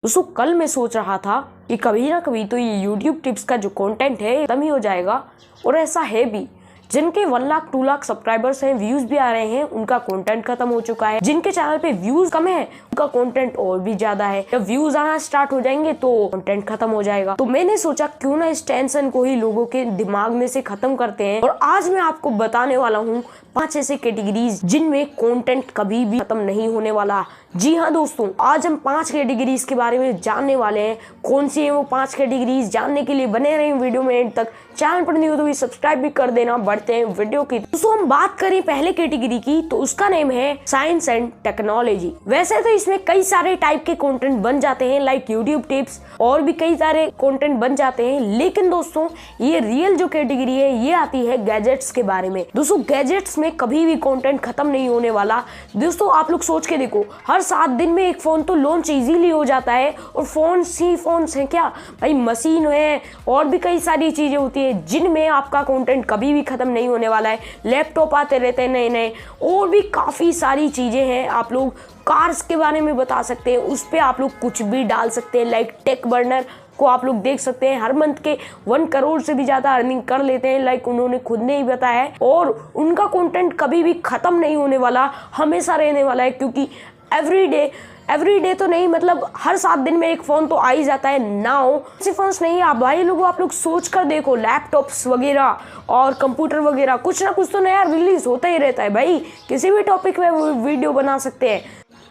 दोस्तों कल मैं सोच रहा था कि कभी ना कभी तो ये YouTube टिप्स का जो कंटेंट है खत्म ही हो जाएगा, और ऐसा है भी। जिनके 1 लाख 2 लाख सब्सक्राइबर्स हैं, व्यूज भी आ रहे हैं, उनका कंटेंट खत्म हो चुका है। जिनके चैनल पे व्यूज कम है, उनका कंटेंट और भी ज्यादा है। जब व्यूज आना स्टार्ट हो जाएंगे तो कंटेंट खत्म हो जाएगा। तो मैंने सोचा क्यों ना इस टेंशन को ही लोगों के दिमाग में से खत्म करते हैं। और आज मैं आपको बताने वाला हूँ 5 ऐसे कैटेगरीज जिनमें कंटेंट कभी भी खत्म नहीं होने वाला। जी हाँ दोस्तों, आज हम 5 कैटेगरीज के बारे में जानने वाले हैं। कौन सी है वो 5 कैटेगरीज, जानने के लिए बने रहें वीडियो में एंड तक। चैनल पर नहीं हो तो सब्सक्राइब भी कर देना। बढ़ते हैं वीडियो की। दोस्तों हम बात करें पहले कैटेगरी की, तो उसका नेम है साइंस एंड टेक्नोलॉजी। वैसे तो इसमें कई सारे टाइप के कंटेंट बन जाते हैं, लाइक यूट्यूब टिप्स और भी कई सारे कंटेंट बन जाते हैं। लेकिन दोस्तों ये रियल जो कैटेगरी है ये आती है गैजेट्स के बारे में। दोस्तों गैजेट्स में कभी भी कंटेंट खत्म नहीं होने वाला। दोस्तों आप लोग सोच के देखो, हर 7 दिन में एक फोन तो लॉन्च इजीली हो जाता है। और फोन्स हैं क्या भाई, मशीन है और भी कई सारी चीजें होती है जिनमें आपका कंटेंट कभी भी खत्म नहीं होने वाला है। लैपटॉप आते रहते हैं नए नए, और भी काफी सारी चीजें हैं। आप लोग कार्स के बारे में बता सकते हैं, उस पर आप लोग कुछ भी डाल सकते हैं। लाइक टेक बर्नर को आप लोग देख सकते हैं, हर मंथ के 1 करोड़ से भी ज्यादा अर्निंग कर लेते हैं, लाइक उन्होंने खुद ने ही बताया है। और उनका कंटेंट कभी भी खत्म नहीं होने वाला, हमेशा रहने वाला है। क्योंकि एवरी डे तो नहीं, मतलब हर 7 दिन में एक फोन तो आ ही जाता है। नाउ ऐसे फोन्स नहीं आप भाई लोगों, आप लोग सोच कर देखो, लैपटॉप्स वगैरह और कंप्यूटर वगैरह कुछ ना कुछ तो नया रिलीज होता ही रहता है भाई। किसी भी टॉपिक में वीडियो बना सकते हैं।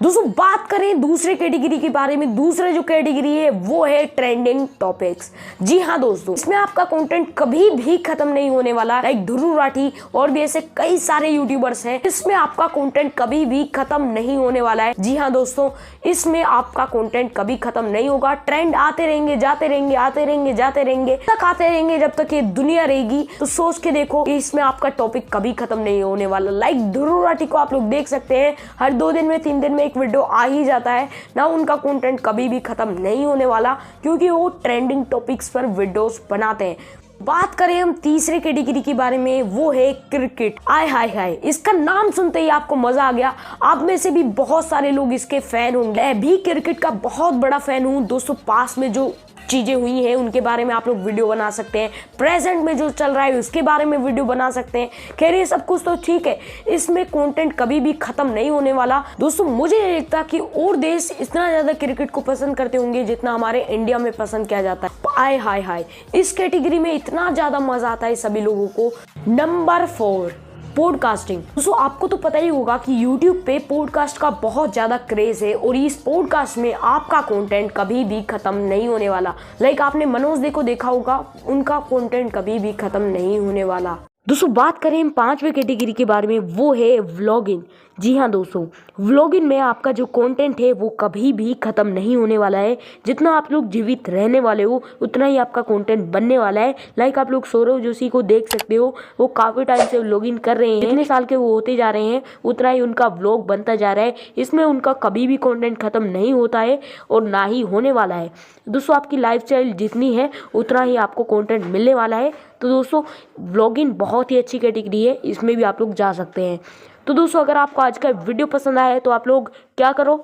दोस्तों बात करें दूसरे कैटेगरी के बारे में, दूसरे जो कैटेगरी है वो है ट्रेंडिंग टॉपिक्स। जी हाँ दोस्तों, इसमें आपका कंटेंट कभी भी खत्म नहीं होने वाला। लाइक ध्रुव राठी और भी ऐसे कई सारे यूट्यूबर्स हैं, इसमें आपका कंटेंट कभी भी खत्म नहीं होने वाला है। जी हाँ दोस्तों, इसमें आपका कंटेंट कभी खत्म नहीं होगा। ट्रेंड आते रहेंगे, जाते रहेंगे, आते रहेंगे, जाते रहेंगे, तक आते रहेंगे जब तक ये दुनिया रहेगी। तो सोच के देखो कि इसमें आपका टॉपिक कभी खत्म नहीं होने वाला। लाइक ध्रुव राठी को आप लोग देख सकते हैं, हर 2 दिन में 3 दिन में एक वीडियो आ ही जाता है ना। उनका कंटेंट कभी भी खत्म नहीं होने वाला, क्योंकि वो ट्रेंडिंग टॉपिक्स पर वीडियोस बनाते हैं। बात करें हम तीसरे कैटेगरी के बारे में, वो है क्रिकेट। आय हाय हाय, इसका नाम सुनते ही आपको मजा आ गया। आप में से भी बहुत सारे लोग इसके फैन होंगे। मैं भी क्रिकेट का बहुत बड़ा फैन हूँ दोस्तों। पास में जो चीजें हुई हैं उनके बारे में आप लोग वीडियो बना सकते हैं, प्रेजेंट में जो चल रहा है उसके बारे में वीडियो बना सकते हैं। खैर ये सब कुछ तो ठीक है, इसमें कंटेंट कभी भी खत्म नहीं होने वाला। दोस्तों मुझे नहीं लगता कि और देश इतना ज्यादा क्रिकेट को पसंद करते होंगे जितना हमारे इंडिया में पसंद किया जाता है। आय हाय हाय, इस कैटेगरी में इतना ज्यादा मजा आता है सभी लोगों को। Number 4, podcasting. दोस्तों आपको तो पता ही होगा कि YouTube पे पॉडकास्ट का बहुत ज्यादा क्रेज है, और इस पॉडकास्ट में आपका कंटेंट कभी भी खत्म नहीं होने वाला। लाइक आपने मनोज दे को देखा होगा, उनका कंटेंट कभी भी खत्म नहीं होने वाला। दोस्तों बात करें हम 5वें कैटेगरी के बारे में, वो है व्लॉगिंग। जी हाँ दोस्तों, व्लॉगिंग में आपका जो कंटेंट है वो कभी भी खत्म नहीं होने वाला है। जितना आप लोग जीवित रहने वाले हो उतना ही आपका कंटेंट बनने वाला है। लाइक आप लोग सौरव जोशी को देख सकते हो, वो काफी टाइम से व्लॉगिंग कर रहे हैं। जितने साल के वो होते जा रहे हैं उतना ही उनका व्लॉग बनता जा रहा है। इसमें उनका कभी भी कंटेंट खत्म नहीं होता है और ना ही होने वाला है। दोस्तों आपकी लाइफस्टाइल जितनी है उतना ही आपको कंटेंट मिलने वाला है। तो दोस्तों व्लॉगिंग बहुत ही अच्छी कैटेगरी है, इसमें भी आप लोग जा सकते हैं। तो दोस्तों अगर आपको आज का वीडियो पसंद आया है तो आप लोग क्या करो,